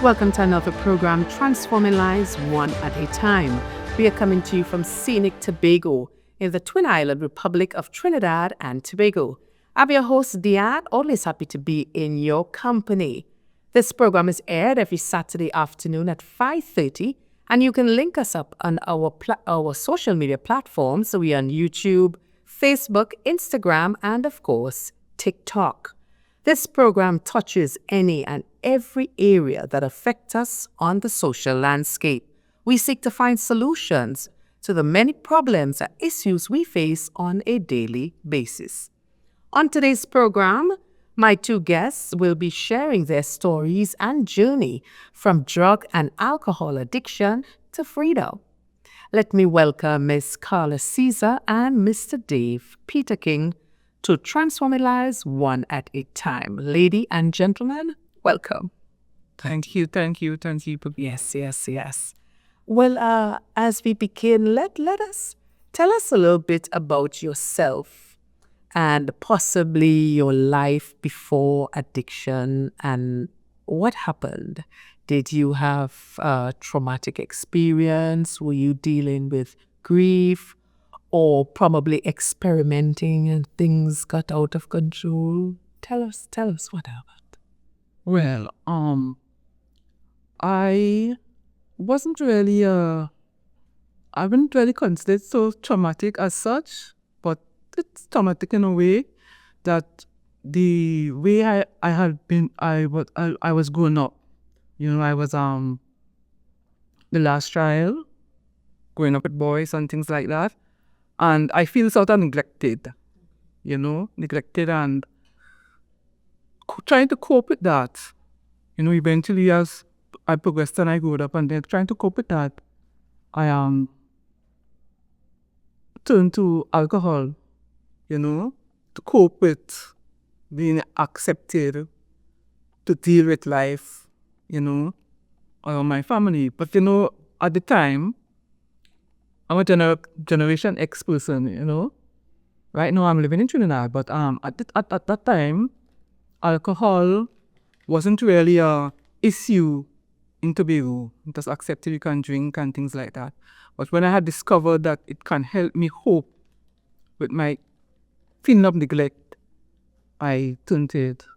Welcome to another program, Transforming Lives One at a Time. We are coming to you from scenic Tobago in the Twin Island Republic of Trinidad and Tobago. I'm your host, Diane, always happy to be in your company. This program is aired every Saturday afternoon at 5:30, and you can link us up on our social media platforms. So we are on YouTube, Facebook, Instagram, and of course, TikTok. This program touches any and every area that affects us on the social landscape. We seek to find solutions to the many problems and issues we face on a daily basis. On today's program, my two guests will be sharing their stories and journey from drug and alcohol addiction to freedom. Let me welcome Ms. Carla Caesar and Mr. Dave Peter King to Transforming Lives One at a Time. Lady and gentlemen, welcome. Thank you. Yes. Well, as we begin, let us tell us a little bit about yourself and possibly your life before addiction and what happened. Did you have a traumatic experience? Were you dealing with grief? Or probably experimenting and things got out of control? Tell us what happened. Well, I wasn't really I wouldn't really consider it so traumatic as such, but it's traumatic in a way that the way I was growing up. I was the last child, growing up with boys and things like that. And I feel sort of neglected and trying to cope with that. Eventually as I progressed and I grew up and then trying to cope with that, I turned to alcohol, to cope with being accepted, to deal with life, or my family. But at the time, I'm a Generation X person, Right now I'm living in Trinidad, but at that time, alcohol wasn't really a issue in Tobago. It was accepted, you can drink and things like that. But when I had discovered that it can help me cope with my feeling of neglect, I turned to it,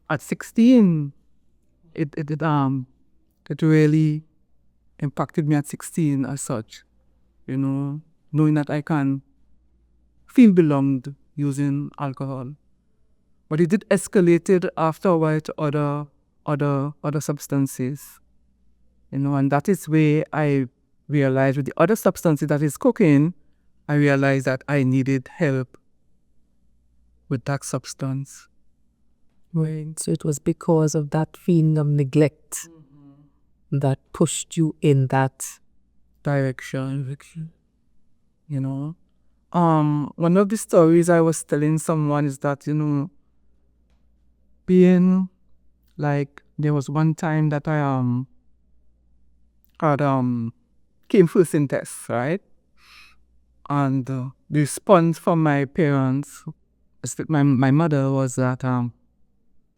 At 16, it really impacted me at 16 as such, knowing that I can feel belonged using alcohol. But it did escalated after a while to other substances, and that is where I realized with the other substances, that is cocaine, I realized that I needed help with that substance. Right. So it was because of that feeling of neglect that pushed you in that direction. One of the stories I was telling someone is that, being like, there was one time that I had came first in tests, right? And the response from my parents, especially my mother, was that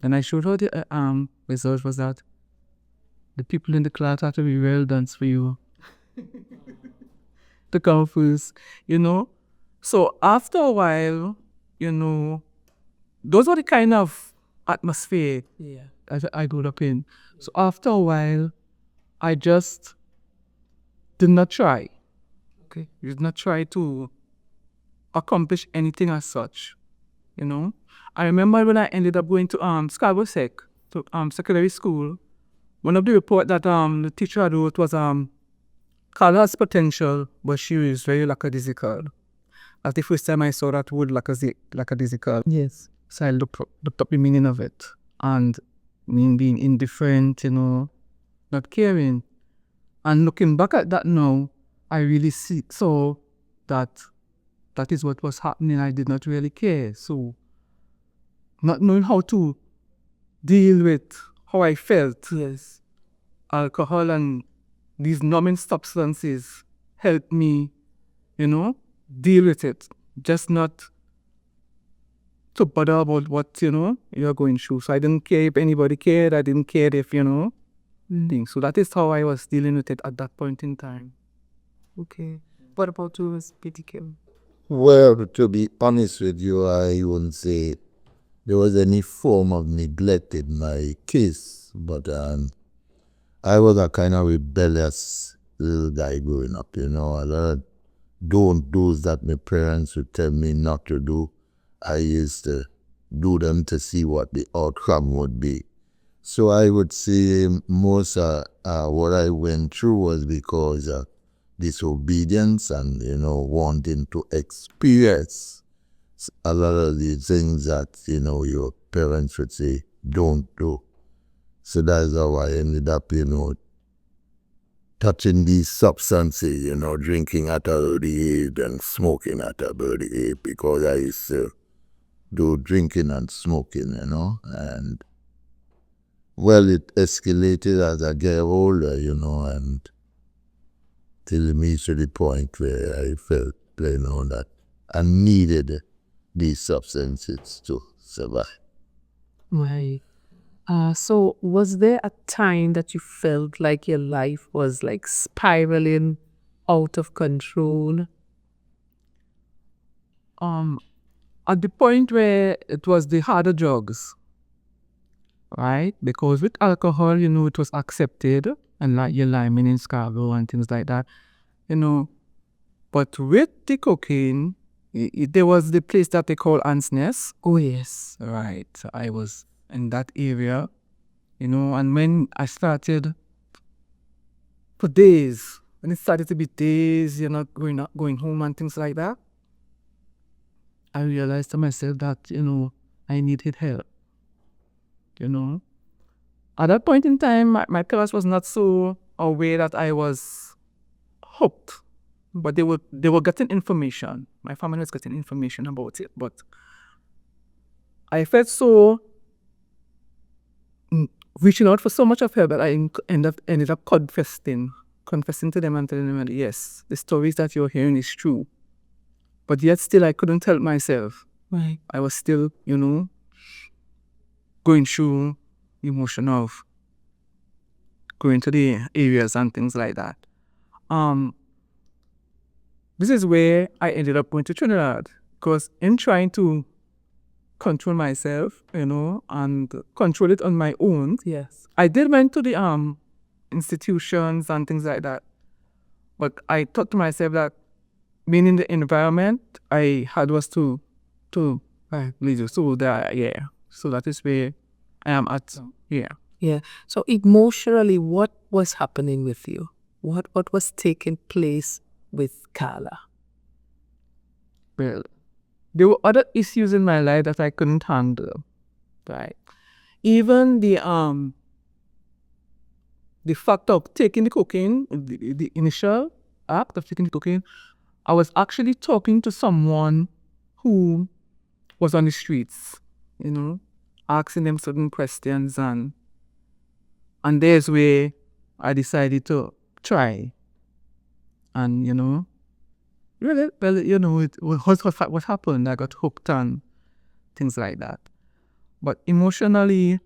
when I showed her the result, was that the people in the class had to be well done for you to come first, So after a while, those were the kind of atmosphere I grew up in. So after a while, I just did not try. Okay, did not try to accomplish anything as such. I remember when I ended up going to Scarborough Sec, to secondary school. One of the report that the teacher had wrote was Carla has potential, but she is very lackadaisical. That's the first time I saw that word, lackadaisical. Yes. So I looked up the meaning of it, and being indifferent, not caring. And looking back at that now, I really saw that is what was happening. I did not really care. So not knowing how to deal with how I felt, yes, alcohol and these numbing substances helped me, deal with it. Just not to bother about what, you're going through. So I didn't care if anybody cared. I didn't care if, things. So that is how I was dealing with it at that point in time. Okay. What about you, Ms. Kim? Well, to be honest with you, I wouldn't say there was any form of neglect in my case, but I was a kind of rebellious little guy growing up, a lot of don't do's that my parents would tell me not to do. I used to do them to see what the outcome would be. So I would say most what I went through was because of disobedience and, wanting to experience a lot of the things that, your parents would say, don't do. So that's how I ended up, touching these substances, drinking at an early age and smoking at an early age, because I used to do drinking and smoking, and well, it escalated as I get older, and till me to the point where I felt, that I needed these substances to survive. Right. So was there a time that you felt like your life was like spiraling out of control? At the point where it was the harder drugs, right? Because with alcohol, it was accepted, and like your liming in Scarborough and things like that, But with the cocaine, there was the place that they call Ants Nest. Oh, yes. Right. So I was in that area, and when I started, for days, when it started to be days, going home and things like that, I realized to myself that, I needed help. At that point in time, my parents was not so aware that I was hooked, but they were getting information. My family was getting information about it, but I felt so reaching out for so much of help that I ended up confessing to them and telling them that yes, the stories that you're hearing is true. But yet still I couldn't help myself. Right. I was still, going through emotion of going to the areas and things like that. This is where I ended up going to Trinidad, because in trying to control myself, and control it on my own, Yes. I did went to the institutions and things like that. But I thought to myself that being in the environment I had was to lead you. So that is where I am at. Yeah. Yeah. So emotionally, what was happening with you? What was taking place with Carla? Well, there were other issues in my life that I couldn't handle. Right. Even the fact of taking the cocaine, the initial act of taking the cocaine, I was actually talking to someone who was on the streets, asking them certain questions, and there's where I decided to try. And, really, well, what happened? I got hooked on things like that. But emotionally,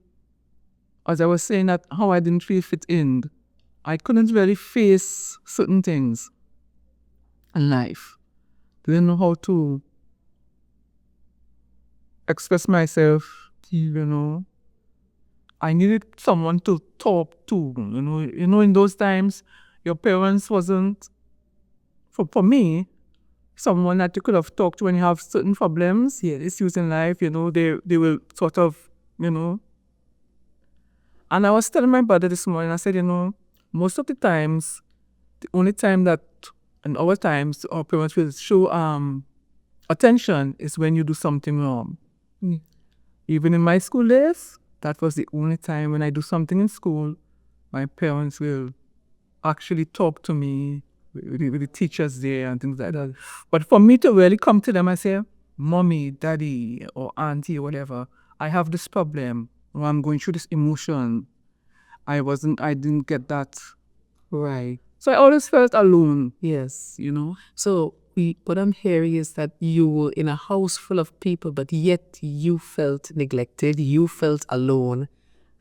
as I was saying, that how I didn't really fit in, I couldn't really face certain things in life. Didn't know how to express myself, I needed someone to talk to, in those times, your parents wasn't, for me, someone that you could have talked to when you have certain problems, issues in life, they will sort of, And I was telling my brother this morning, I said, most of the times, the only time that, in our times, our parents will show attention is when you do something wrong. Even in my school days, that was the only time when I do something in school, my parents will actually talk to me with the teachers there and things like that. But for me to really come to them and say, Mommy, Daddy, or Auntie, or whatever, I have this problem, or I'm going through this emotion, I didn't get that. Right. So I always felt alone. Yes. You know? So what I'm hearing is that you were in a house full of people, but yet you felt neglected, you felt alone,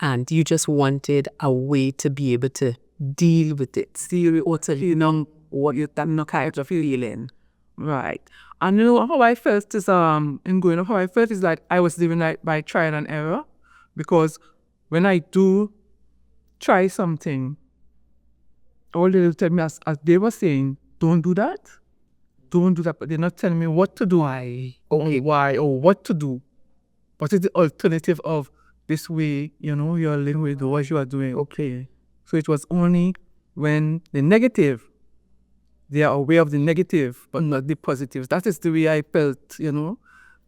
and you just wanted a way to be able to deal with it. Or to what you that no kind of feeling. Right. And you know how I felt is in growing up, how I felt is like I was living like by trial and error. Because when I do try something, all they will tell me as they were saying, don't do that. Don't do that. But they're not telling me what to do. Why or what to do. What is the alternative of this way, you're living with what you are doing, okay. So it was only when the negative, they are aware of the negative, but not the positives. That is the way I felt,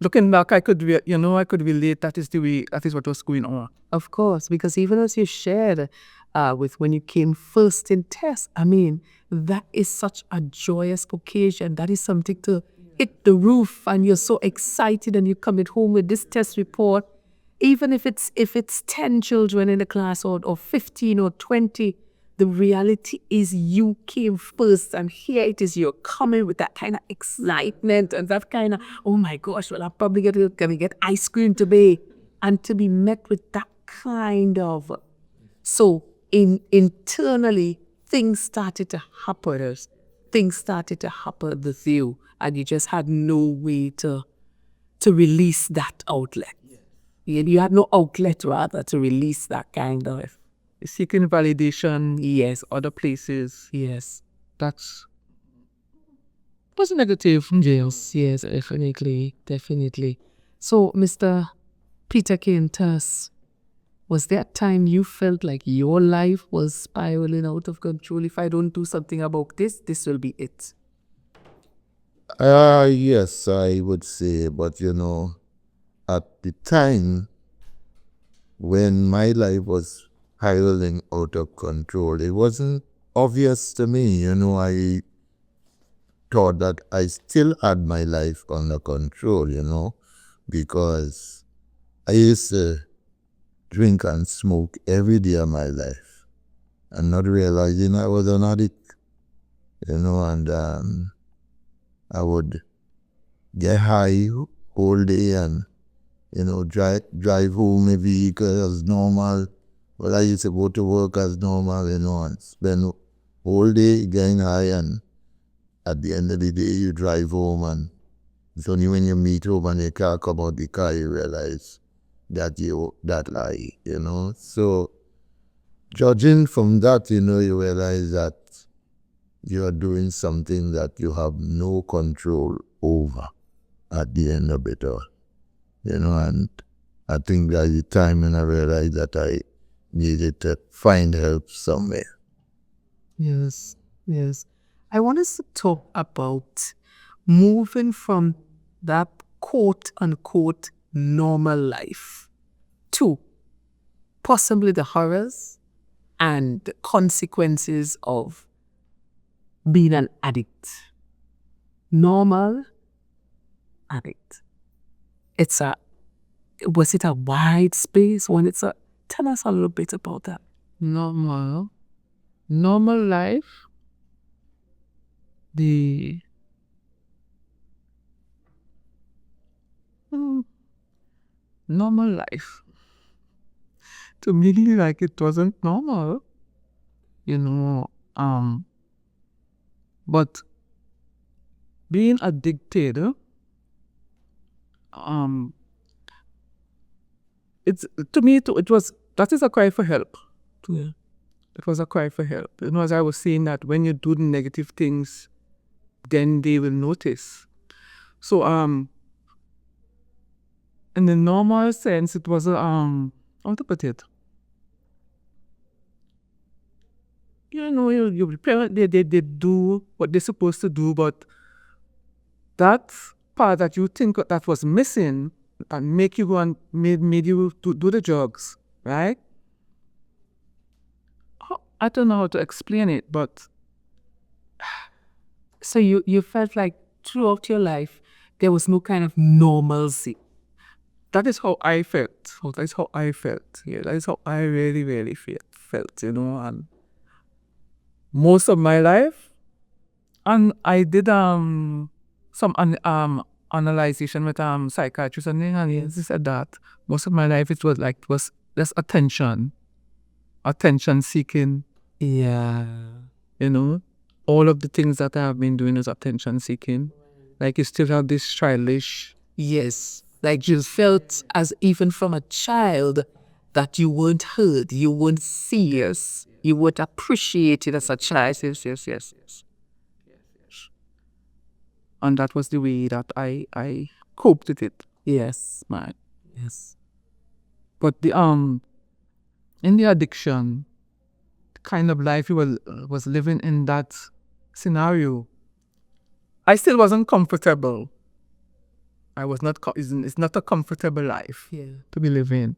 Looking back, I could relate. That is what was going on. Of course, because even as you shared with when you came first in test, I mean, that is such a joyous occasion. That is something to hit the roof, and you're so excited, and you come at home with this test report. Even if it's 10 children in the class or 15 or 20, the reality is you came first, and here it is, you're coming with that kind of excitement and that kind of, oh my gosh, well, I'm probably gonna get ice cream today. And to be met with that kind of, so internally, things started to happen. Things started to happen with you, and you just had no way to release that outlet. You had no outlet, rather, to release that kind of. Seeking validation, Yes, other places. yes. That's was negative. Yes, definitely. So, Mr. Peter Quintus, was there a time you felt like your life was spiraling out of control? If I don't do something about this, this will be it. Yes, I would say, but at the time when my life was spiraling out of control, it wasn't obvious to me. I thought that I still had my life under control, because I used to drink and smoke every day of my life and not realizing I was an addict, and I would get high all day and, drive home my vehicle as normal. Well, I used to go to work as normal, and spend all day getting high, and at the end of the day, you drive home, and it's only when you meet home and you can't come out the car, you realize that you that lie, So, judging from that, you realize that you are doing something that you have no control over at the end of it all, and I think that's the time when I realized that I needed to find help somewhere. Yes. I want us to talk about moving from that quote unquote normal life to possibly the horrors and the consequences of being an addict. Normal addict. Was it a wide space when tell us a little bit about that. Normal life, the normal life. To me, like it wasn't normal, but being addicted, it's to me it was that is a cry for help. Yeah. It was a cry for help. As I was saying that when you do the negative things, then they will notice. So in the normal sense, it was how to put it. You parent they do what they're supposed to do, but that part that you think that was missing and make you go and made you do the drugs, right? I don't know how to explain it, but so you felt like throughout your life there was no kind of normalcy. that is how I felt. That is how I felt. Yeah, that is how I really, really felt, and most of my life. And I did some analyzation with psychiatrist, and he said that most of my life it was just attention seeking. Yeah. You know, all of the things that I have been doing is attention seeking. Like you still have this childish. Yes. Like you felt as even from a child that you weren't heard, you weren't serious, you weren't appreciated as a child. Yes. And that was the way that I coped with it. Yes. Man. Yes. But in the addiction, the kind of life you was living in that scenario, I still wasn't comfortable. I was not. It's not a comfortable life to be living,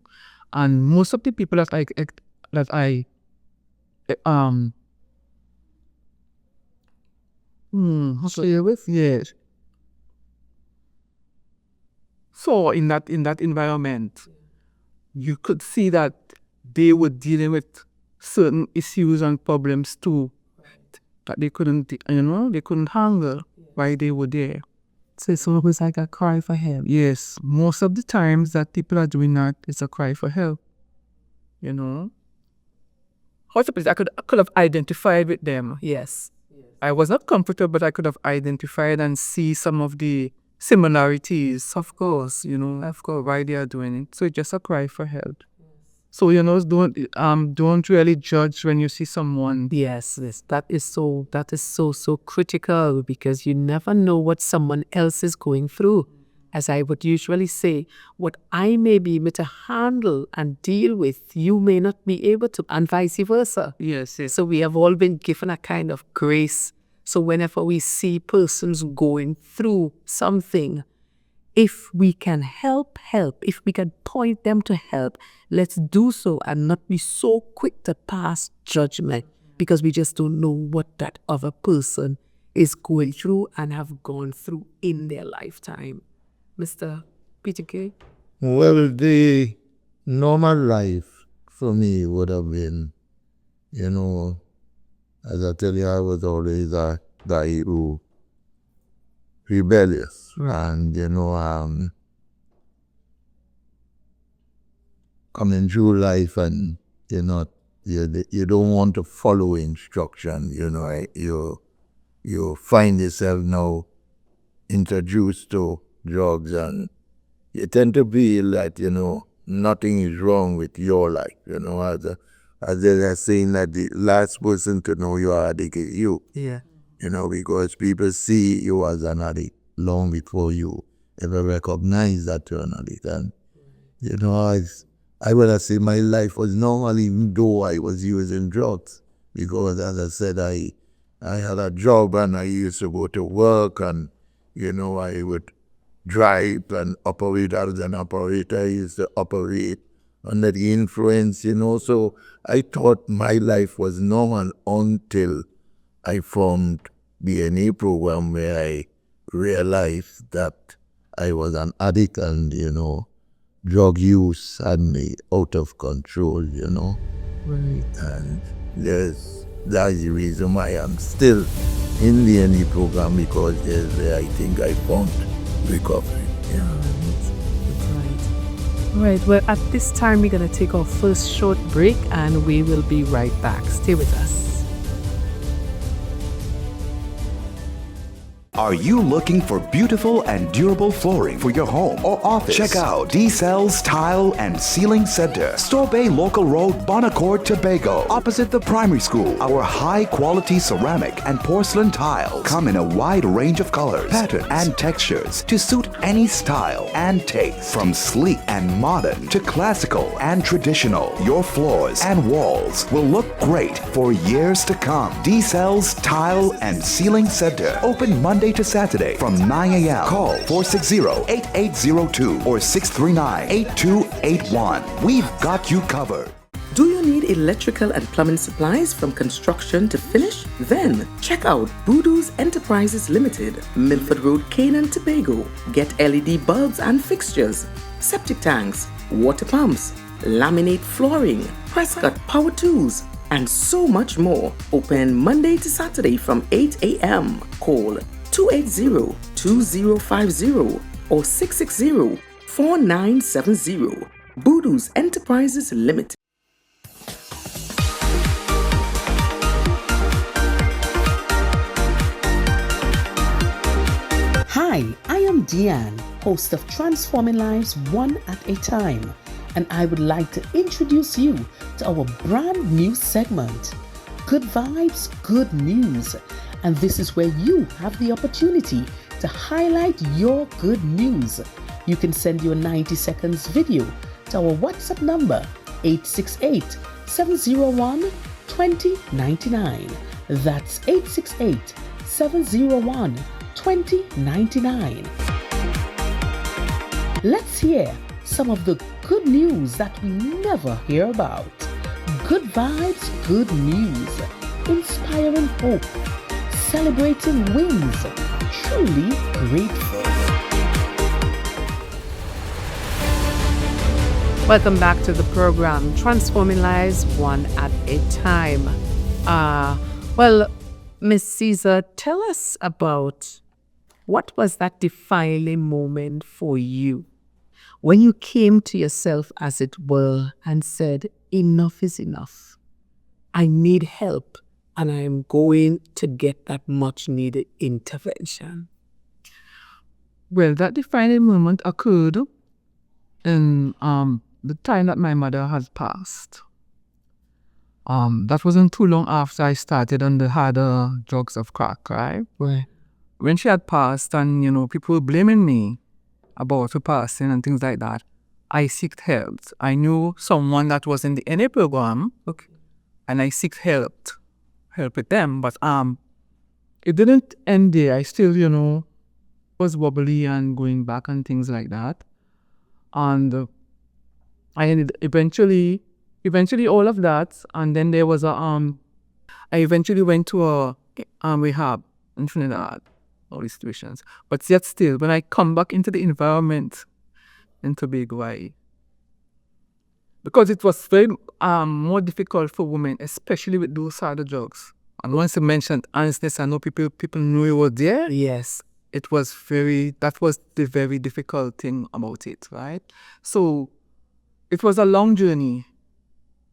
and most of the people that I share with, yes. So in that environment, you could see that they were dealing with certain issues and problems too that they couldn't, they couldn't handle while they were there. So it's always like a cry for help. Yes, most of the times that people are doing that, it's a cry for help. Also, I could have identified with them. Yes. I was not comfortable, but I could have identified and see some of the similarities, of course, why they are doing it. So it's just a cry for help. So, don't really judge when you see someone. Yes, that is so critical, because you never know what someone else is going through. As I would usually say, what I may be able to handle and deal with, you may not be able to, and vice versa. Yes. So we have all been given a kind of grace. So whenever we see persons going through something, if we can help, if we can point them to help, let's do so and not be so quick to pass judgment, because we just don't know what that other person is going through and have gone through in their lifetime. Mr. Peter K? Well, the normal life for me would have been, as I tell you, I was always a guy who rebellious, and coming through life, and you don't want to follow instruction. You find yourself now introduced to drugs, and you tend to feel that nothing is wrong with your life. As they are saying that the last person to know you are addict is you. Yeah. Because people see you as an addict long before you ever recognize that you're an addict. And, I would have said my life was normal even though I was using drugs. Because, as I said, I had a job and I used to go to work, and, I would drive and operate as an operator. I used to operate under the influence, So I thought my life was normal until I formed the NA program, where I realized that I was an addict, and, drug use had me out of control, Right. And that's the reason why I'm still in the NA program, because there's where I think I found recovery. Right. Well, at this time, we're going to take our first short break, and we will be right back. Stay with us. Are you looking for beautiful and durable flooring for your home or office? Check out D-Cell's Tile and Ceiling Center, Store Bay Local Road, Bonaccord, Tobago, opposite the primary school. Our high-quality ceramic and porcelain tiles come in a wide range of colors, patterns, and textures to suit any style and taste. From sleek and modern to classical and traditional, your floors and walls will look great for years to come. D-Cell's Tile and Ceiling Center, open Monday to Saturday from 9 a.m. Call 460-8802 or 639-8281. We've got you covered. Do you need electrical and plumbing supplies from construction to finish? Then check out Voodoo's Enterprises Limited, Milford Road, Canaan, Tobago. Get LED bulbs and fixtures, septic tanks, water pumps, laminate flooring, Prescott power tools, and so much more. Open Monday to Saturday from 8 a.m. Call 280-2050 or 660-4970. Boodoos Enterprises Limited. Hi, I am Deanne, host of Transforming Lives One at a Time, and I would like to introduce you to our brand new segment, Good Vibes, Good News. And this is where you have the opportunity to highlight your good news. You can send your 90 seconds video to our WhatsApp number 868-701-2099. That's 868-701-2099. Let's hear some of the good news that we never hear about. Good vibes, good news. Inspiring hope. Celebrating wins. Truly grateful. Welcome back to the program, Transforming Lives One at a Time. Well, Miss Caesar, tell us about what was that defining moment for you when you came to yourself, as it were, and said, enough is enough. I need help, and I'm going to get that much needed intervention. Well, that defining moment occurred in the time that my mother has passed. That wasn't too long after I started on the harder drugs of crack, right? Right. When she had passed and, people were blaming me about her passing and things like that, I sought help. I knew someone that was in the NA program, Okay. and I sought help with them. But it didn't end there. I still, was wobbly and going back and things like that. And I ended eventually all of that, and then there was I eventually went to a rehab in Trinidad, all these situations. But yet still, when I come back into the environment in Tobago, because it was very more difficult for women, especially with those harder drugs. And once you mentioned honestness, I know people knew you were there. Yes. That was the very difficult thing about it, right? So it was a long journey,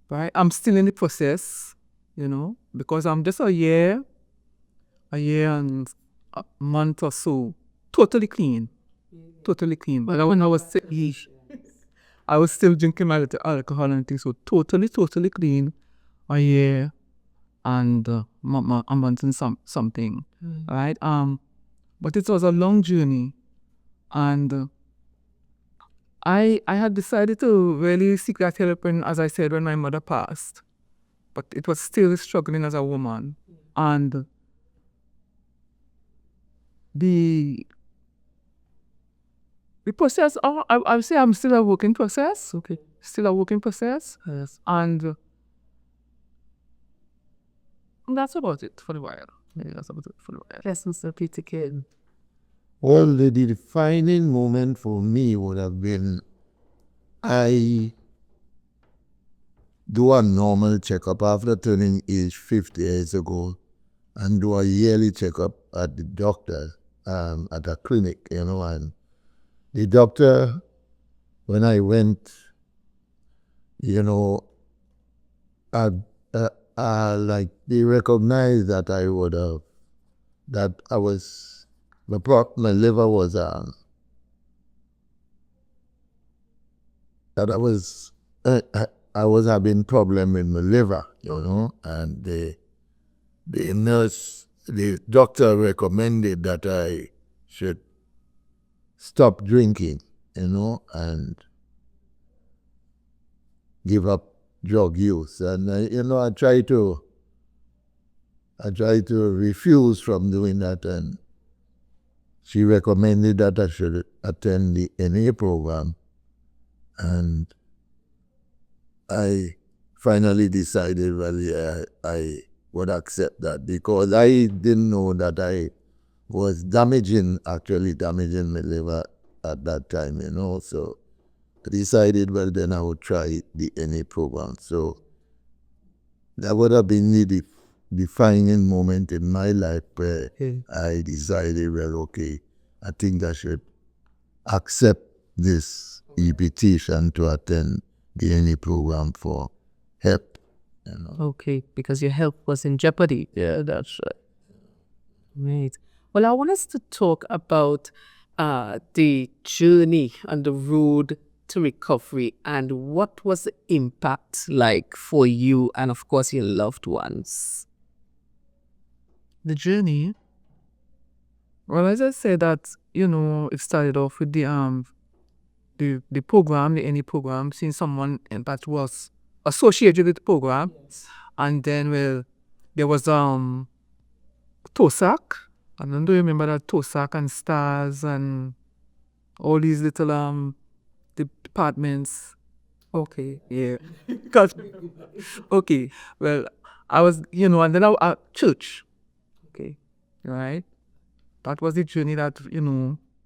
right? I'm still in the process, because I'm just a year and a month or so, totally clean. But when I was sick, I was still drinking my little alcohol and things, so totally clean, a year and a month and something, right? But it was a long journey, and I had decided to really seek that help when, as I said, when my mother passed. But it was still struggling as a woman. And the process, I would say I'm still a work in process. Okay. Still a work in process. Yes. And that's about it for a while. Yeah, that's about it for a while. Yes, Mr. Peter King. Well, the defining moment for me would have been I do a normal checkup after turning age 50 years ago, and do a yearly checkup at the doctor at a clinic, and the doctor, when I went, like they recognized that my liver was that I was having problem with my liver, and the doctor recommended that I should stop drinking, and give up drug use. And I try to refuse from doing that, and she recommended that I should attend the NA program, and I finally decided, well, yeah, I would accept that, because I didn't know that I was actually damaging my liver at that time, so I decided, well, then I would try the NA program. So that would have been the defining moment in my life where I decided, well, okay, I think I should accept this invitation to attend the NE program for help. You know. Okay, because your health was in jeopardy. Yeah, that's right. Right. Well, I want us to talk about the journey on the road to recovery and what was the impact like for you and, of course, your loved ones. The journey, well, as I said that, it started off with the program, the NE program, seeing someone that was associated with the program. And then, well, there was TOSAC. I don't know, remember that TOSAC and STARS and all these little departments. Okay, yeah. Okay, well, I was, and then I church. Okay, right? That was the journey that,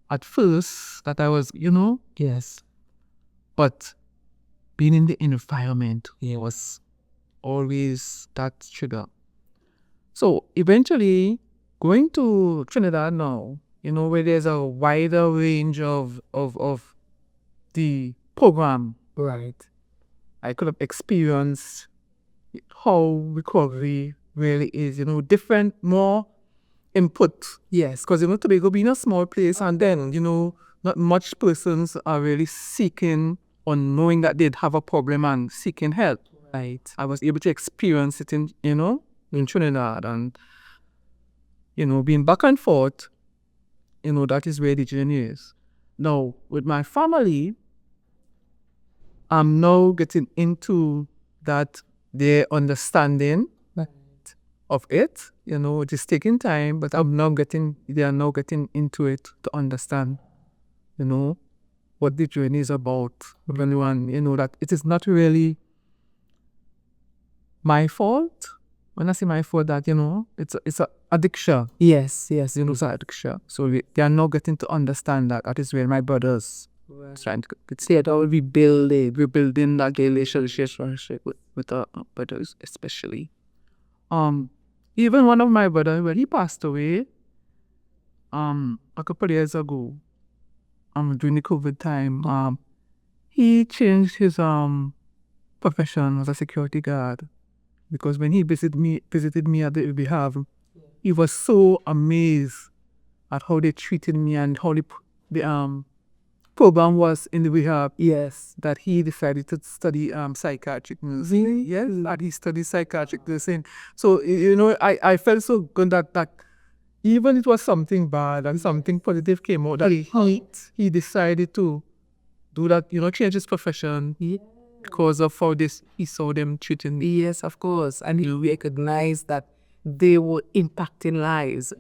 at first that I was, yes. But being in the environment was always that trigger. So eventually, going to Trinidad now, where there's a wider range of the program, Right. I could have experienced how recovery really is, different, more input. Yes, because Tobago being a small place, and then, not much persons are really seeking or knowing that they'd have a problem and seeking help. Right. I was able to experience it in Trinidad, and, being back and forth, that is where the journey is. Now, with my family, I'm now getting into that their understanding of it. It is taking time, but they are now getting into it to understand, what the journey is about. Everyone, that it is not really my fault. When I say my fault, that, it's a addiction. Yes. It's an addiction. So they are now getting to understand that. That is where my brothers trying to See it all rebuilding that relationship with our brothers, especially. Even one of my brothers, when he passed away, a couple of years ago, during the COVID time, he changed his profession as a security guard, because when he visited me at the rehab, he was so amazed at how they treated me and how the program was in the rehab. Yes. That he decided to study psychiatric nursing. Yes, that he studied psychiatric nursing. So, I felt so good that even it was something bad and something positive came out, that he decided to do that, change his profession because of how he saw them treating me. Yes, of course. And he recognized that they were impacting lives.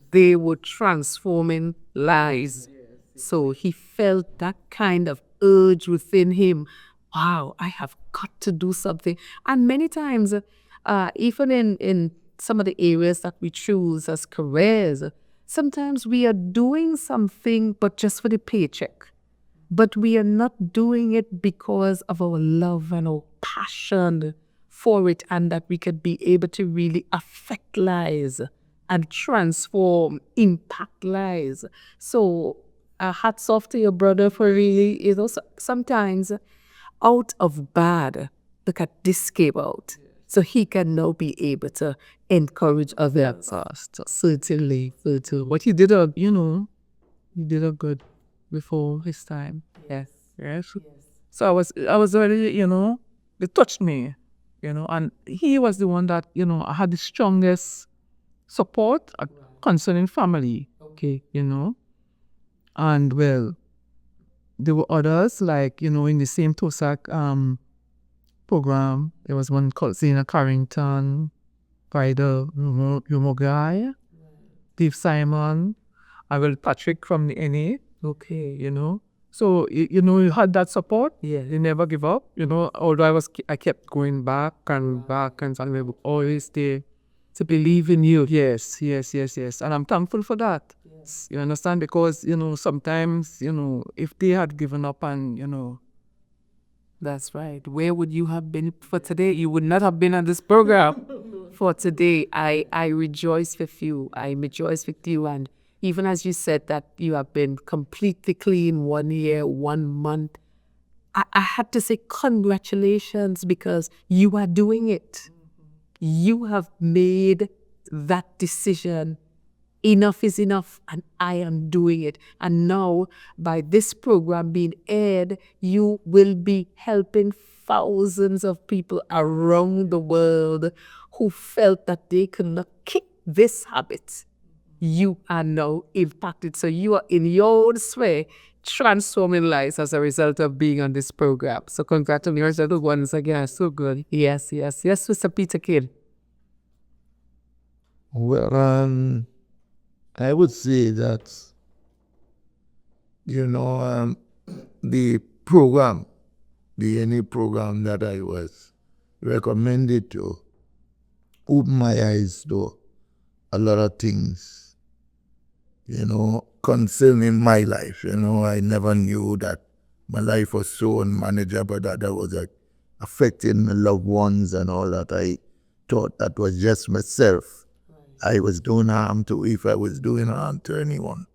They were transforming lives. So he felt that kind of urge within him. Wow, I have got to do something. And many times, even in some of the areas that we choose as careers, sometimes we are doing something but just for the paycheck. But we are not doing it because of our love and our passion for it, and that we could be able to really affect lives and transform, impact lives. So hats off to your brother for really, sometimes out of bad, look at this came out. So he can now be able to encourage others. Certainly. But he did a good before his time. Yes. Yes. So I was really, it touched me, and he was the one that, I had the strongest support concerning family. Okay. And well, there were others, like, in the same TOSAC program. There was one called Zena Carrington, Friday Guy, Dave Simon, and well, Patrick from the NA. Okay. So, you had that support. Yeah. You never give up, although I kept going back and I would always stay To believe in you. Yes. And I'm thankful for that. Yes. You understand? Because, sometimes, if they had given up and, That's right. Where would you have been for today? You would not have been on this program. for today. I rejoice with you. I rejoice with you. And even as you said that you have been completely clean 1 year, 1 month, I had to say congratulations because you are doing it. You have made that decision. Enough is enough, and I am doing it. And now, by this program being aired, you will be helping thousands of people around the world who felt that they could not kick this habit. You are now impacted. So you are in your own way transforming lives as a result of being on this program. So congratulations once again. So good. Yes, yes, yes, Mr. Peter Kidd. Well, I would say that, the program, the any program that I was recommended to, opened my eyes to a lot of things, concerning my life. I never knew that my life was so unmanageable that I was affecting my loved ones and all that. I thought that was just myself. I was doing harm to, if I was doing harm to anyone,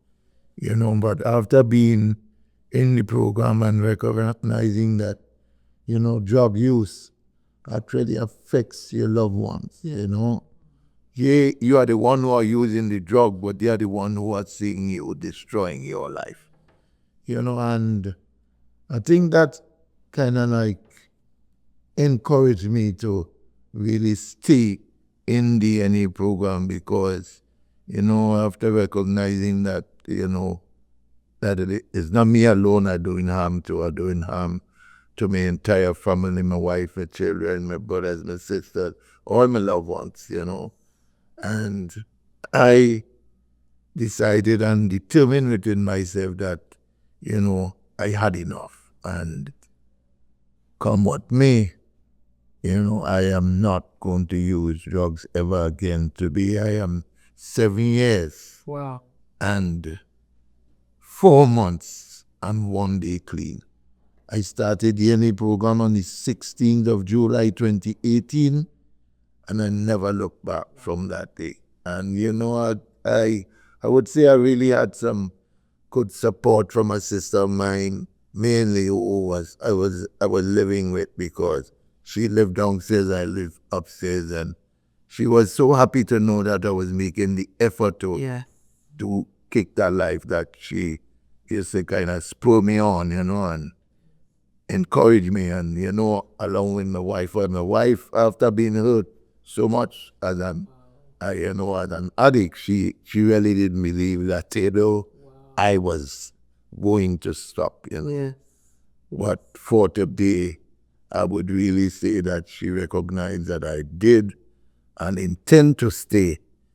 but after being in the program and recognizing that, drug use actually affects your loved ones, Yeah, you are the one who are using the drug, but they are the one who are seeing you destroying your life, and I think that kind of encouraged me to really stay in the NA program because, after recognizing that, that it's not me alone I'm doing harm to, I'm doing harm to my entire family, my wife, my children, my brothers, my sisters, all my loved ones, And I decided and determined within myself that, I had enough. And come what may, I am not going to use drugs ever again. Today I am 7 years. Wow. And 4 months and 1 day clean. I started the NA program on the 16th of July 2018, and I never looked back from that day. And I would say I really had some good support from a sister of mine, mainly who I was living with, because she lived downstairs, I lived upstairs, and she was so happy to know that I was making the effort to kick that life that she used to kind of spur me on, and encourage me, and, along with my wife. Well, my wife, after being hurt so much as as an addict, she really didn't believe that, I was going to stop, Yeah. But for today, I would really say that she recognized that I did and intend to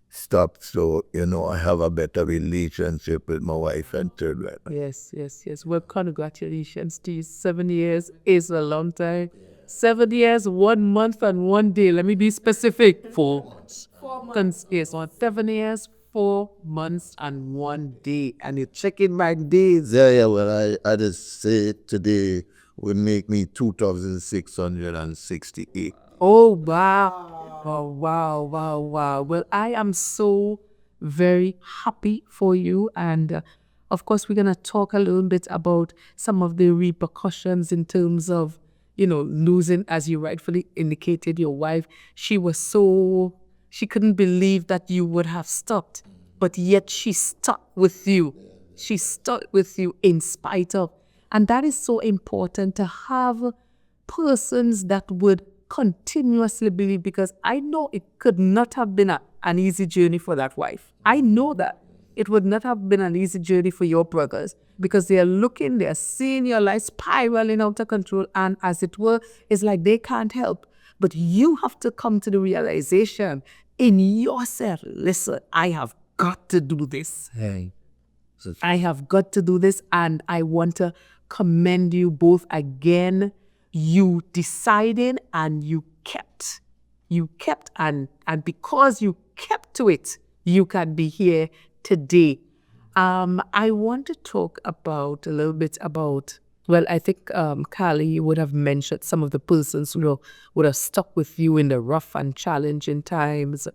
stop. So, I have a better relationship with my wife and children. Yes, yes, yes. Well, congratulations to you. 7 years is a long time. 7 years, 1 month, and 1 day. Let me be specific. 4 months. 4 months. Yes, 7 years, 4 months, and 1 day. And you're checking my days. Yeah, well, I just say today would make me 2,668. Oh, wow. Oh, wow, wow, wow. Well, I am so very happy for you. And of course, we're going to talk a little bit about some of the repercussions in terms of, losing, as you rightfully indicated, your wife. She couldn't believe that you would have stopped, but yet she stuck with you. She stuck with you in spite of. And that is so important, to have persons that would continuously believe, because I know it could not have been an easy journey for that wife. I know that. It would not have been an easy journey for your brothers, because they're seeing your life spiraling out of control, and as it were, it's like they can't help. But you have to come to the realization in yourself, listen, I have got to do this. I have got to do this, and I want to commend you both again. You decided and you kept. You kept, and because you kept to it, you can be here today. I want to talk a little bit about Well, I think, Carly, you would have mentioned some of the persons who would have stuck with you in the rough and challenging times.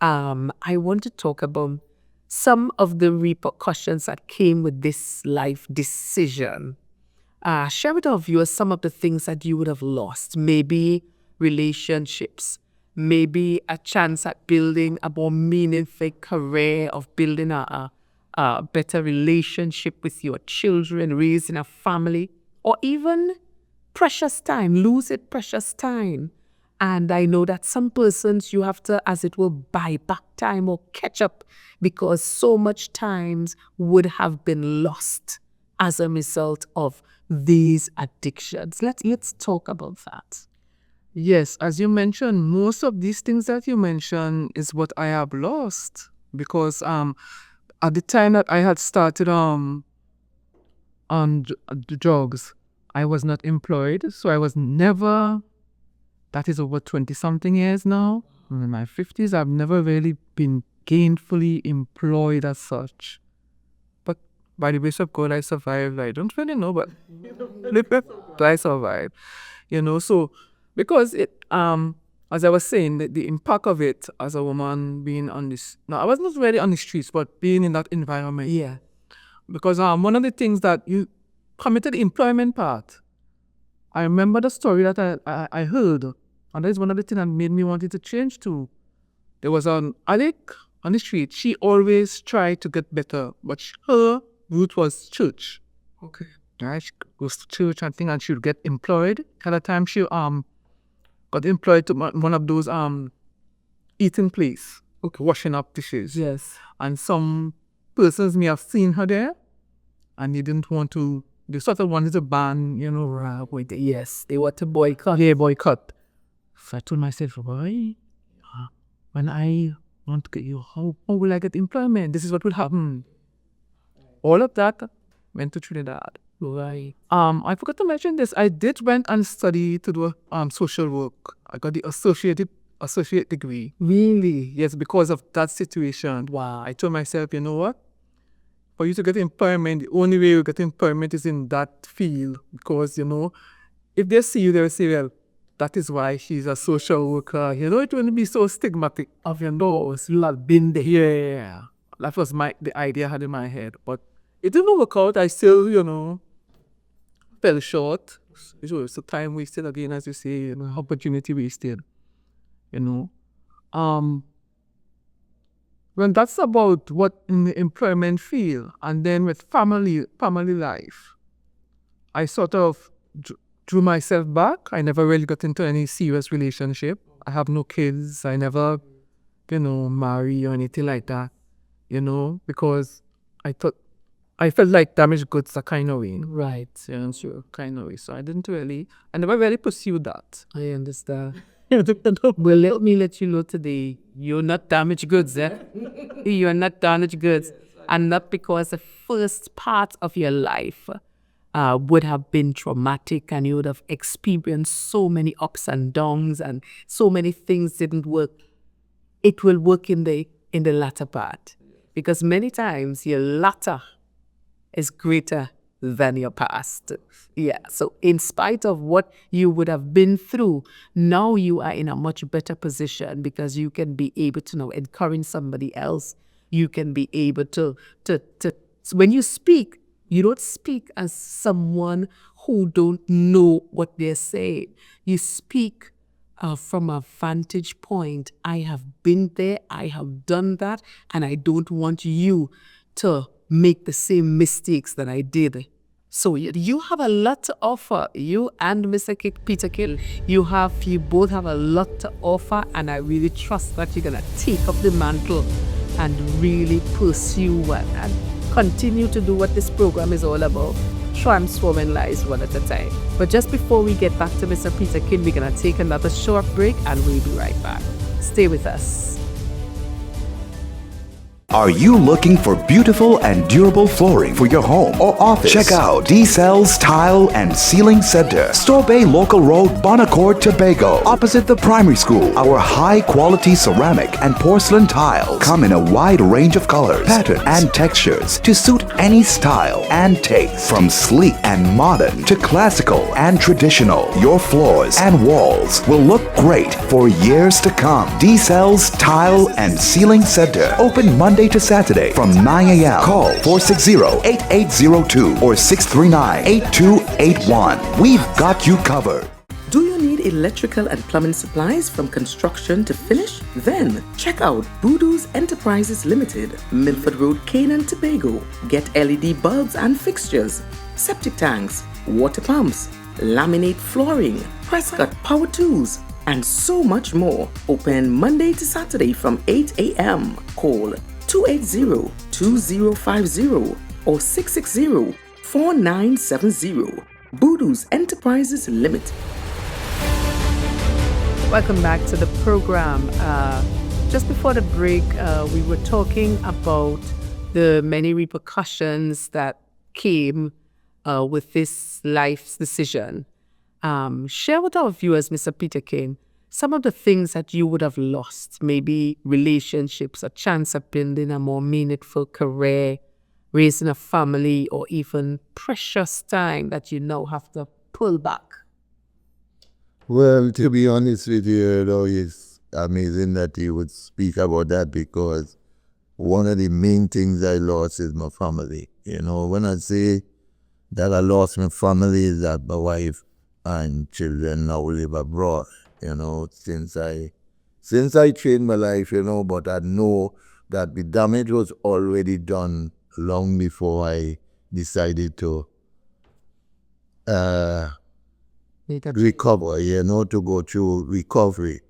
I want to talk about some of the repercussions that came with this life decision. Share with our viewers some of the things that you would have lost. Maybe relationships, maybe a chance at building a more meaningful career, of building a better relationship with your children, raising a family, or even precious time, losing precious time. And I know that some persons you have to, as it will, buy back time or catch up because so much times would have been lost as a result of these addictions. Let's talk about that. Yes, as you mentioned, most of these things that you mentioned is what I have lost because at the time that I had started on the drugs, I was not employed, so I was never. That is over 20-something years now. I'm in my 50s. I've never really been gainfully employed as such. But by the grace of God, I survived. I don't really know, but I survived. So because it, as I was saying, the impact of it as a woman being on this. Now, I was not really on the streets, but being in that environment. Yeah. Because one of the things that you committed the employment part. I remember the story that I heard, and that is one of the things that made me wanted to change too. There was an addict on the street. She always tried to get better, but her route was church. Okay. Right? She goes to church and thing, and she would get employed. At the time, she got employed to one of those eating place, washing up dishes. Yes. And some persons may have seen her there, and they didn't want to. They sort of wanted to ban, Yes, they want to boycott. Yeah, boycott. So I told myself, why? When I want to get you, how will I get employment? This is what will happen. All of that went to Trinidad. Right. I forgot to mention this. I did went and study to do social work. I got the associate degree. Really? Yes, because of that situation. Wow. I told myself, you know what? For you to get employment, the only way you get employment is in that field. Because, if they see you, they will say, well, that is why she's a social worker. It wouldn't be so stigmatic. Of your nose, you have been there. Yeah. That was the idea I had in my head. But it didn't work out. I still, fell short. It's a time wasted again, as you say, opportunity wasted. When that's about what in the employment field, and then with family life, I sort of drew myself back. I never really got into any serious relationship. I have no kids. I never, marry or anything like that, because I felt like damaged goods are kind of way. Right. Yeah, sure, kind of way. So I never really pursued that. I understand. Well, let me let you know today, you're not damaged goods, eh? You're not damaged goods. And not because the first part of your life would have been traumatic and you would have experienced so many ups and downs and so many things didn't work. It will work in the latter part. Because many times your latter is greater than your past. Yeah, so in spite of what you would have been through, now you are in a much better position because you can be able to now encourage somebody else. You can be able to when you speak, you don't speak as someone who don't know what they're saying. You speak from a vantage point. I have been there, I have done that, and I don't want you to make the same mistakes that I did. So you have a lot to offer. You and Mr. Peter Kill, you both have a lot to offer, and I really trust that you're gonna take up the mantle and really pursue and continue to do what this program is all about, transforming lives one at a time. But just before we get back to Mr. Peter Kidd, we're gonna take another short break and we'll be right back. Stay with us. Are you looking for beautiful and durable flooring for your home or office? Check out D-Cells Tile and Ceiling Center, Store Bay Local Road, Bonacord, Tobago, opposite the primary school. Our high-quality ceramic and porcelain tiles come in a wide range of colors, patterns, and textures to suit any style and taste. From sleek and modern to classical and traditional, your floors and walls will look great for years to come. D-Cells Tile and Ceiling Center, open Monday to Saturday from 9 a.m. Call 460-8802 or 639-8281. We've got you covered. Do you need electrical and plumbing supplies from construction to finish? Then check out Voodoo's Enterprises Limited, Milford Road, Canaan, Tobago. Get LED bulbs and fixtures, septic tanks, water pumps, laminate flooring, Prescott power tools, and so much more. Open Monday to Saturday from 8 a.m. Call 280-2050 or 660-4970. Voodoo's Enterprises Limited. Welcome back to the program. Just before the break, we were talking about the many repercussions that came with this life's decision. Share with our viewers, Mr. Peter Kane, some of the things that you would have lost, maybe relationships, a chance of building a more meaningful career, raising a family, or even precious time that you now have to pull back. Well, to be honest with you, it's amazing that you would speak about that, because one of the main things I lost is my family. When I say that I lost my family, is that my wife and children now live abroad, since I changed my life, but I know that the damage was already done long before I decided to recover, to go through recovery.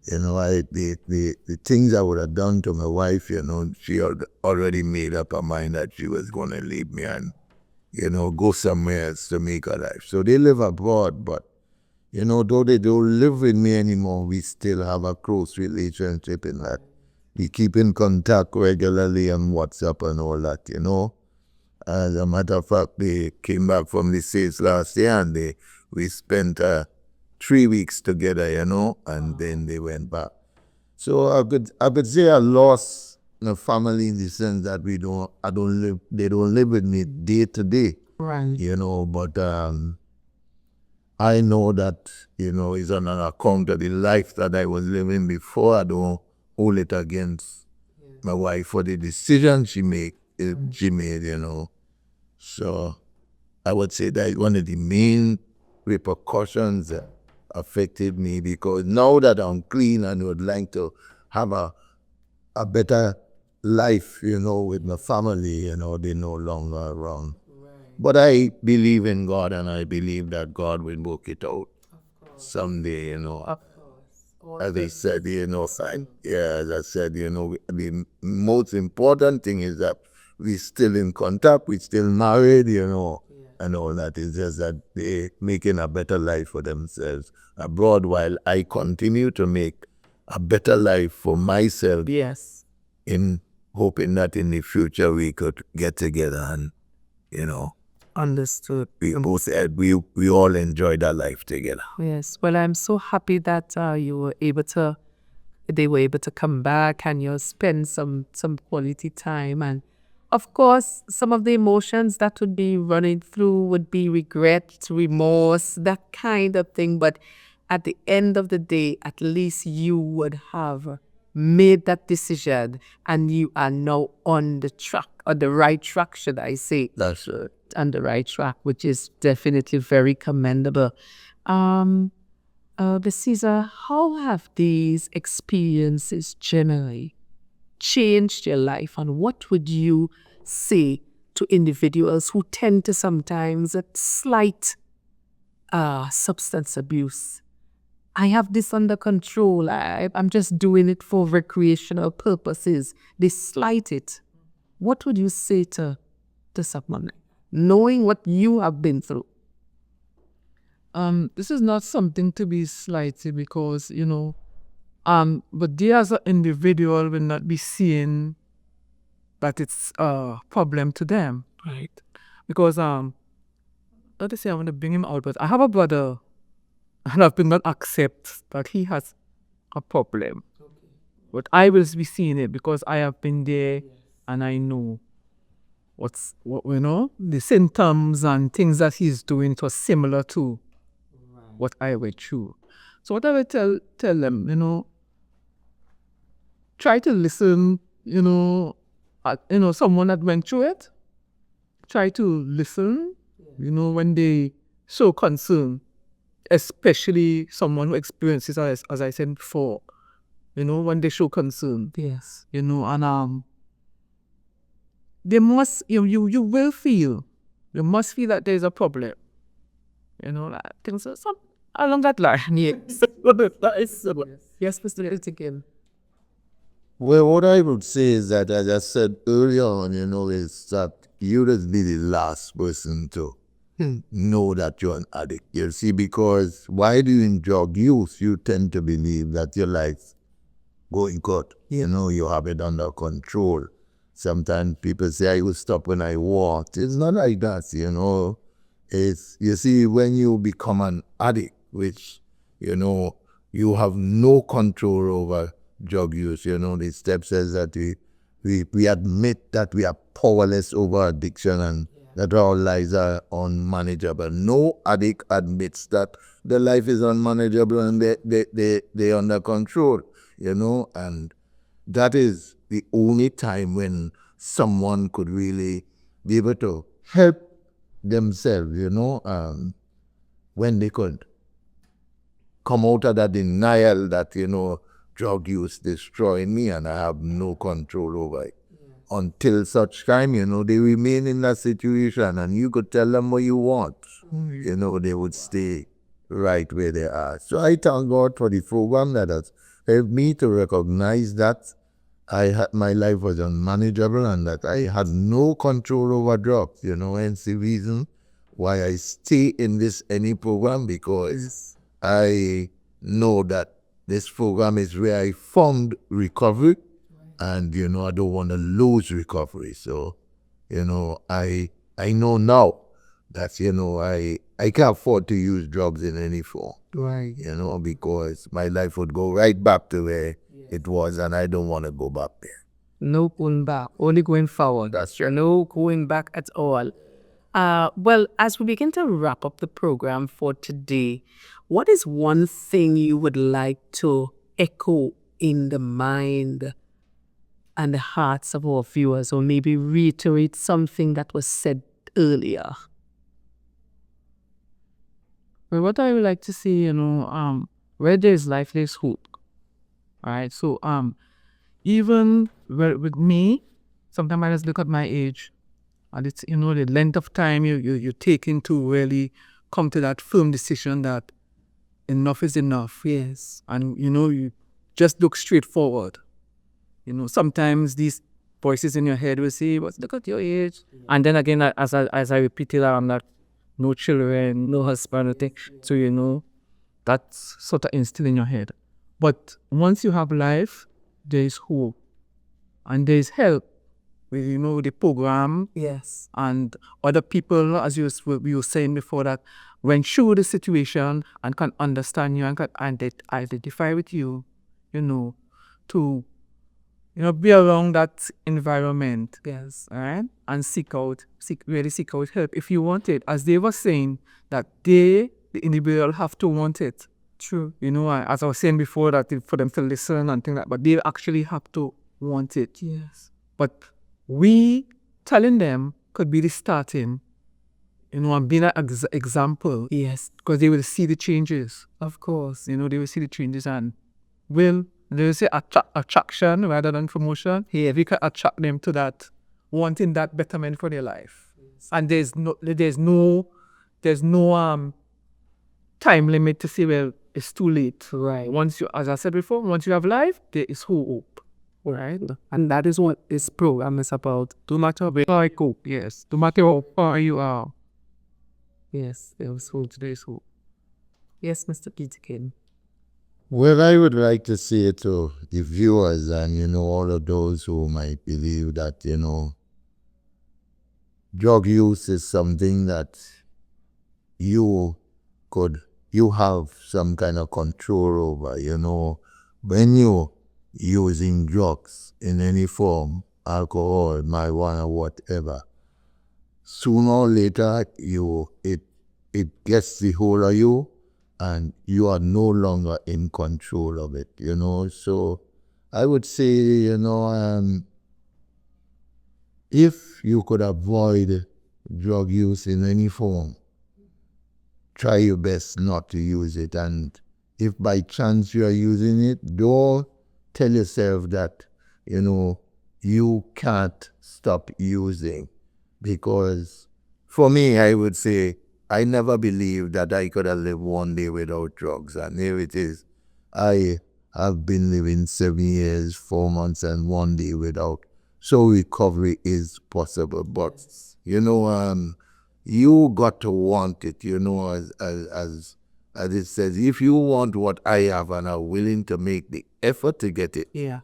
The things I would have done to my wife, she had already made up her mind that she was going to leave me and, go somewhere else to make her life. So they live abroad, but, though they don't live with me anymore, we still have a close relationship in that. We keep in contact regularly on WhatsApp and all that, As a matter of fact, they came back from the States last year and we spent 3 weeks together, and then they went back. So I could say I lost my family in the sense that they don't live with me day to day. Right. But I know that, it's on an account of the life that I was living before. I don't hold it against my wife for the decision she made, So I would say that one of the main repercussions that affected me, because now that I'm clean and would like to have a better life, with my family, they're no longer around. Right. But I believe in God, and I believe that God will work it out someday, Of course. As I said, as I said, the most important thing is that we're still in contact, we're still married, and all that. Is just that they're making a better life for themselves abroad, while I continue to make a better life for myself. Yes. In hoping that in the future we could get together and, Understood. we both we all enjoy that life together. Yes. Well, I'm so happy that they were able to come back and you spend some quality time. And of course, some of the emotions that would be running through would be regret, remorse, that kind of thing. But at the end of the day, at least you would have made that decision and you are now on the track, or the right track, should I say. That's right. On the right track, which is definitely very commendable. Caesar, how have these experiences generally changed your life, and what would you say to individuals who tend to sometimes slight substance abuse? I have this under control. I'm just doing it for recreational purposes. They slight it. What would you say to someone, knowing what you have been through? This is not something to be slighted, because, but they as an individual will not be seeing that it's a problem to them. Right. Because let us say I want to bring him out, but I have a brother and I've been not accept that he has a problem. But I will be seeing it because I have been there and I know what the symptoms and things that he's doing was similar to what I went through. So what I would tell them, try to listen, someone that went through it. Try to listen, when they show concern, especially someone who experiences, as I said before, when they show concern. Yes. And they must, you will feel, you must feel that there's a problem. Like things some along that line. Yes. Yes, Mr. Itikin. Well, what I would say is that, as I said earlier on, is that you just be the last person to know that you're an addict. You see, because while you're in drug use, you tend to believe that your life's going good. You have it under control. Sometimes people say, I will stop when I want. It's not like that, It's, you see, when you become an addict, which, you have no control over drug use, the step says that we admit that we are powerless over addiction and that our lives are unmanageable. No addict admits that their life is unmanageable and they're under control, and that is the only time when someone could really be able to help themselves, when they could come out of that denial that, drug use destroying me and I have no control over it. Until such time, they remain in that situation and you could tell them what you want. They would stay right where they are. So I thank God for the program that has helped me to recognize that my life was unmanageable and that I had no control over drugs, hence the reason why I stay in this any program, because I know that this program is where I found recovery, and I don't want to lose recovery. So, I know now that I can't afford to use drugs in any form. Right. Because my life would go right back to where it was, and I don't want to go back there. No going back, only going forward. That's right. No going back at all. Well, as we begin to wrap up the program for today, what is one thing you would like to echo in the mind and the hearts of our viewers, or maybe reiterate something that was said earlier? Well, what I would like to see, where there's life, there's hope. All right. So even with me, sometimes I just look at my age, and it's the length of time you're taking to really come to that firm decision that enough is enough. Yes. And you just look straight forward. Sometimes these voices in your head will say, "But look at your age," and then again, as I repeat it, I'm not, no children, no husband, nothing. So that's sort of instilled in your head. But once you have life, there is hope, and there is help with the program. Yes. And other people, as we were saying before, that went through the situation and can understand you and can identify with you, to be around that environment. Yes. All right, and seek out help if you want it. As they were saying, that the individual have to want it. True. As I was saying before, that for them to listen and things like that, but they actually have to want it. Yes. But we telling them could be the starting, and being an example. Yes. Because they will see the changes. Of course. They will see the changes and they will say attraction rather than promotion. Hey, we can attract them to that, wanting that betterment for their life. Yes. And there's no time limit to say, well, it's too late. Right. Once as I said before, once you have life, there is hope. Right. And that is what this program is about. No matter where I go, yes. No matter how far you are. Yes, there is hope. There is hope. Yes, Mr. Peterkin. Well, I would like to say to the viewers and, all of those who might believe that, drug use is something that you you have some kind of control over. When you using drugs in any form, alcohol, marijuana, whatever, sooner or later it gets the hold of you and you are no longer in control of it. So I would say, if you could avoid drug use in any form, try your best not to use it. And if by chance you are using it, don't tell yourself that, you can't stop using. Because for me, I would say, I never believed that I could have lived one day without drugs. And here it is. I have been living 7 years, 4 months, and 1 day without. So recovery is possible. But, you got to want it, as it says, if you want what I have and are willing to make the effort to get it, Yeah.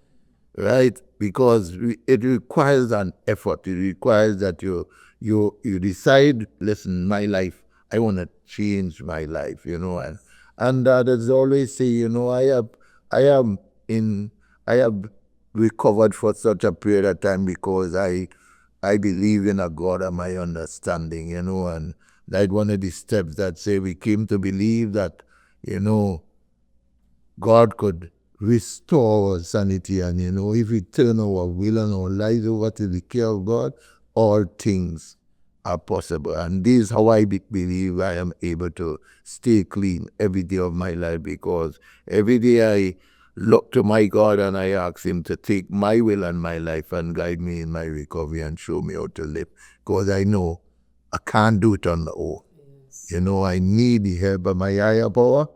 right? Because it requires an effort. It requires that you decide, listen, my life, I want to change my life, and there's always say, I am in, I have recovered for such a period of time because I believe in a God of my understanding, and that's one of the steps that say we came to believe that, God could restore our sanity, and if we turn our will and our lives over to the care of God, all things are possible. And this is how I believe I am able to stay clean every day of my life, because every day I look to my God and I ask Him to take my will and my life and guide me in my recovery and show me how to live, because I know I can't do it on my own. I need the help of my higher power.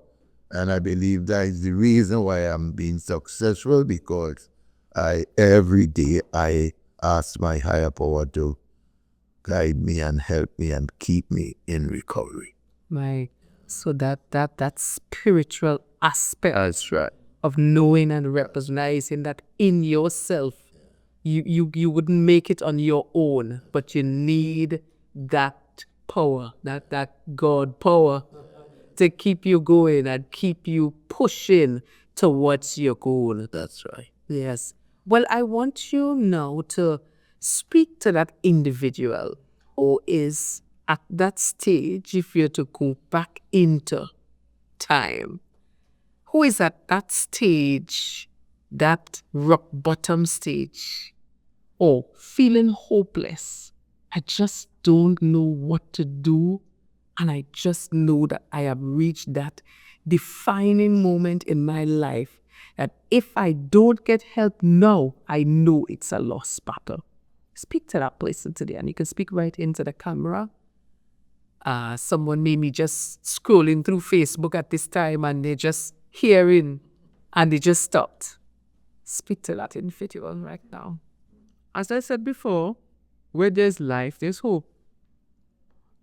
And I believe that is the reason why I'm being successful, because every day I ask my higher power to guide me and help me and keep me in recovery. So that spiritual aspect That's right. of knowing and recognizing that in yourself you wouldn't make it on your own, but you need that power, that God power to keep you going and keep you pushing towards your goal. That's right. Yes. Well, I want you now to speak to that individual who is at that stage, if you're to go back into time, who is at that stage, that rock bottom stage, or feeling hopeless. I just don't know what to do. And I just know that I have reached that defining moment in my life that if I don't get help now, I know it's a lost battle. Speak to that person today, and you can speak right into the camera. Someone may be just scrolling through Facebook at this time and they're just hearing and they just stopped. Speak to that individual right now. As I said before, where there's life, there's hope.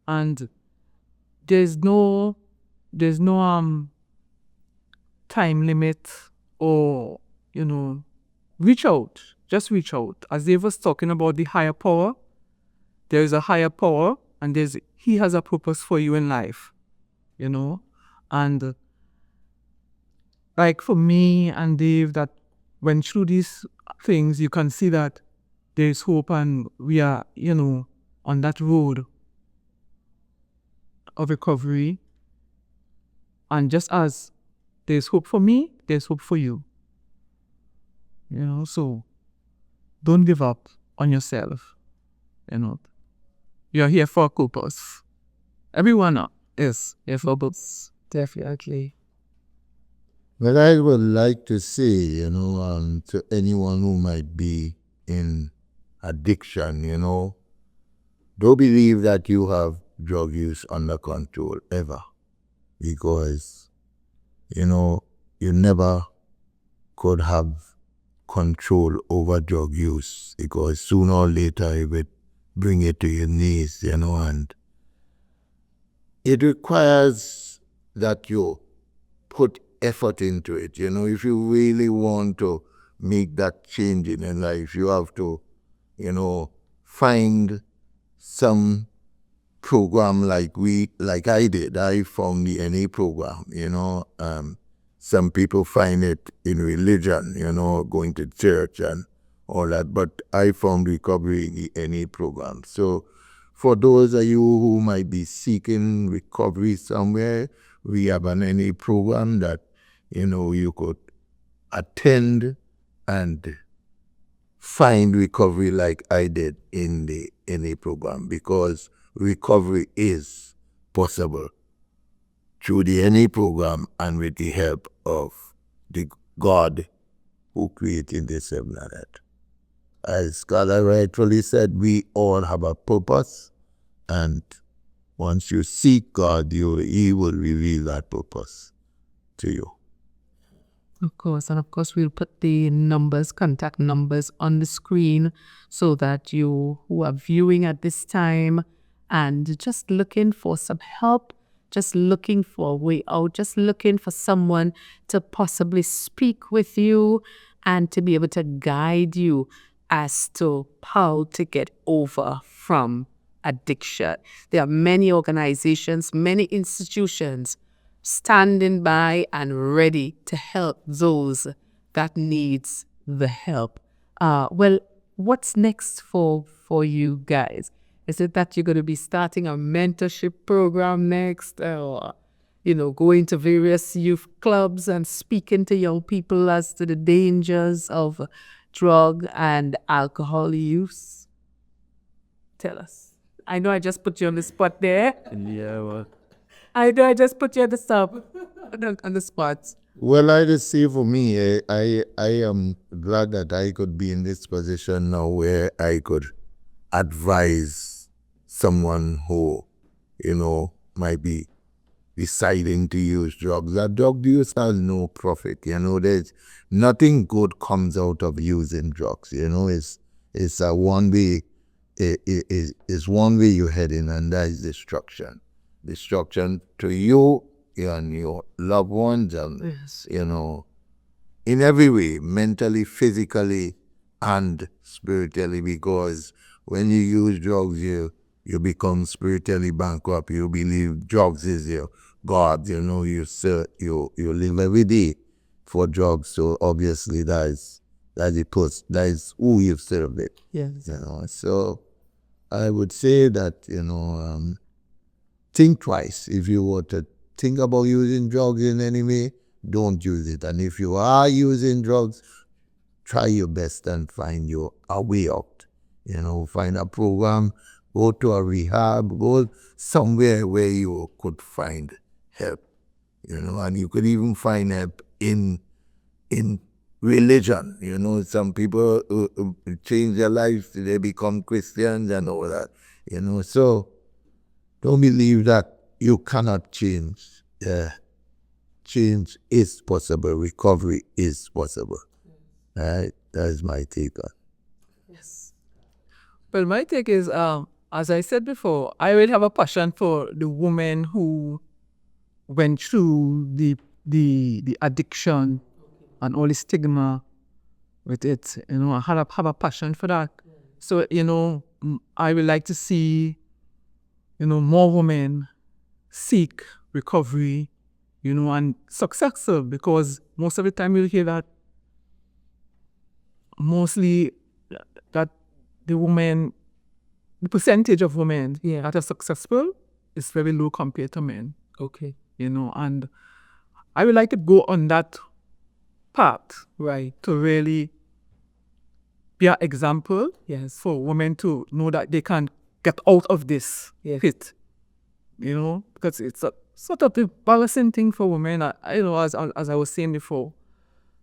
And there's no time limit, or reach out. Just reach out. As Dave was talking about the higher power, there is a higher power, and he has a purpose for you in life. And like for me and Dave, that went through these things, you can see that there's hope, and we are, on that road of recovery. And just as there's hope for me, there's hope for you. So don't give up on yourself. You're here for a purpose. Everyone is here for a purpose. Definitely. Well, I would like to say, to anyone who might be in addiction, don't believe that you have drug use under control ever, because, you never could have control over drug use, because sooner or later it would bring you to your knees, and it requires that you put effort into it. You know, if you really want to make that change in your life, you have to, you know, find some program like I did. I found the NA program, you know. Some people find it in religion, you know, going to church and all that, but I found recovery in the NA program. So for those of you who might be seeking recovery somewhere, we have an NA program that, you know, you could attend and find recovery like I did in the NA program, because recovery is possible through the NA program and with the help of the God who created this heaven and earth. As Scholar rightfully said, we all have a purpose, and once you seek God, He will reveal that purpose to you. Of course, and of course we'll put the contact numbers on the screen so that you who are viewing at this time and just looking for some help, just looking for a way out, just looking for someone to possibly speak with you and to be able to guide you as to how to get over from addiction. There are many organizations, many institutions standing by and ready to help those that needs the help. Well, what's next for you guys? Is it that you're going to be starting a mentorship program next, or going to various youth clubs and speaking to young people as to the dangers of drug and alcohol use? Tell us. I know I just put you on the spot there. Yeah, well. I know I just put you on the spot. Well, I just say for me, I am glad that I could be in this position now where I could advise someone who, might be deciding to use drugs. That drug use has no profit. There's nothing good comes out of using drugs. It's a one way. It's one way you're heading, and that is destruction. Destruction to you and your loved ones, and Yes. in every way, mentally, physically, and spiritually. Because when you use drugs, you become spiritually bankrupt. You believe drugs is your God. You live every day for drugs. So obviously that is who you've served it. Yes. So I would say that think twice. If you were to think about using drugs in any way, don't use it. And if you are using drugs, try your best and find a way out. Find a program, go to a rehab, go somewhere where you could find help. And you could even find help in religion. Some people change their lives, they become Christians and all that. So don't believe that you cannot change. Change is possible. Recovery is possible. Right? That is my take on it. Yes. Well, my take is, as I said before, I really have a passion for the women who went through the addiction and all the stigma with it. I have a passion for that. So, I would like to see, more women seek recovery, and successful, because most of the time you'll hear that mostly that the percentage of women that are successful is very low compared to men. Okay. And I would like to go on that path, Right. to really be an example Yes. for women to know that they can get out of this Yes. pit. Because it's a sort of embarrassing thing for women, as I was saying before.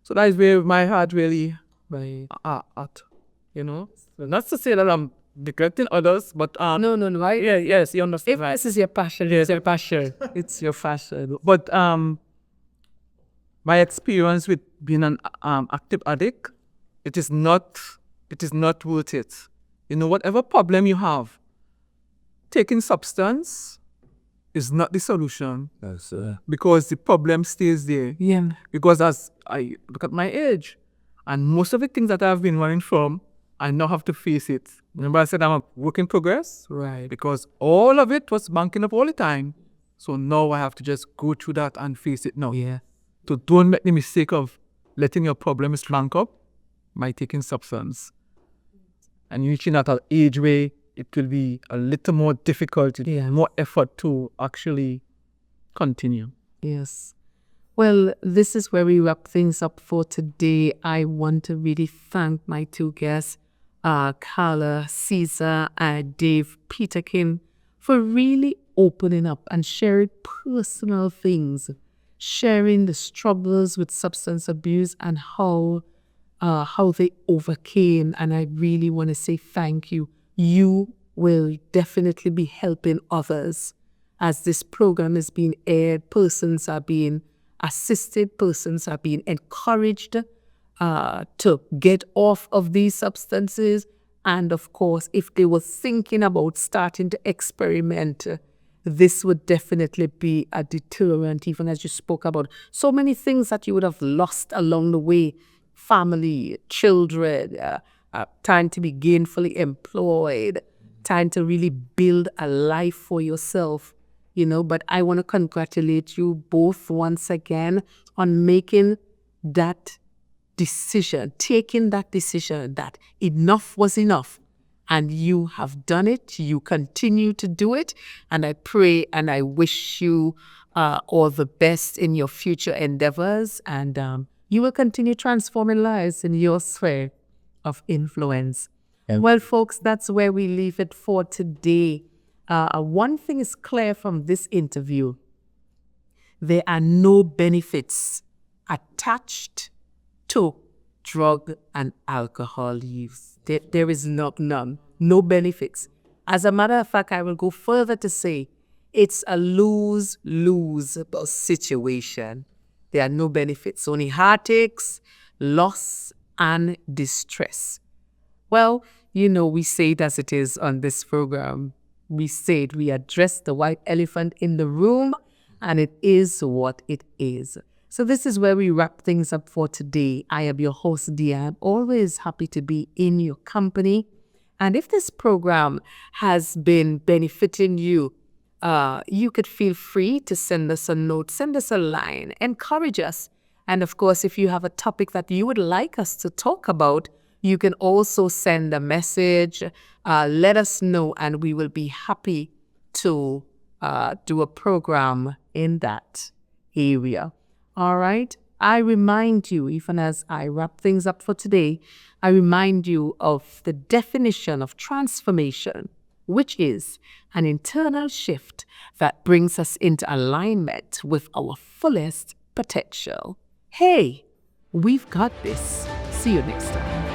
So that is where my heart really Right. at. Not to say that I'm neglecting others, but No. yes, you understand. If this is your passion, it's your passion. It's your fashion. But my experience with being an active addict, it is not worth it. Whatever problem you have, taking substance is not the solution, Yes, because the problem stays there. Yeah. Because as I look at my age, and most of the things that I've been running from, I now have to face it. Remember I said I'm a work in progress? Right. Because all of it was banking up all the time. So now I have to just go through that and face it now. Yeah. So don't make the mistake of letting your problems bank up by taking substance. And reaching at an age where it will be a little more difficult, more effort to actually continue. Yes. Well, this is where we wrap things up for today. I want to really thank my two guests, Carla Caesar and Dave Peterkin, for really opening up and sharing personal things, sharing the struggles with substance abuse and how they overcame. And I really want to say thank you. You will definitely be helping others. As this program is being aired, persons are being assisted, persons are being encouraged to get off of these substances. And of course, if they were thinking about starting to experiment, this would definitely be a deterrent, even as you spoke about so many things that you would have lost along the way. Family, children, time to be gainfully employed, time to really build a life for yourself, But I want to congratulate you both once again on making that decision, taking that decision that enough was enough. And you have done it. You continue to do it. And I pray and I wish you all the best in your future endeavors. And you will continue transforming lives in your sphere of influence. Well, folks, that's where we leave it for today. One thing is clear from this interview. There are no benefits attached to drug and alcohol use. There is none. No benefits. As a matter of fact, I will go further to say it's a lose-lose situation. There are no benefits, only heartaches, loss, and distress. Well, we say it as it is on this program. We said we address the white elephant in the room, and it is what it is. So this is where we wrap things up for today. I am your host, Diane, always happy to be in your company. And if this program has been benefiting you, you could feel free to send us a note, send us a line, encourage us. And of course, if you have a topic that you would like us to talk about, you can also send a message, let us know, and we will be happy to do a program in that area. All right. I remind you, even as I wrap things up for today, I remind you of the definition of transformation, which is an internal shift that brings us into alignment with our fullest potential. Hey, we've got this. See you next time.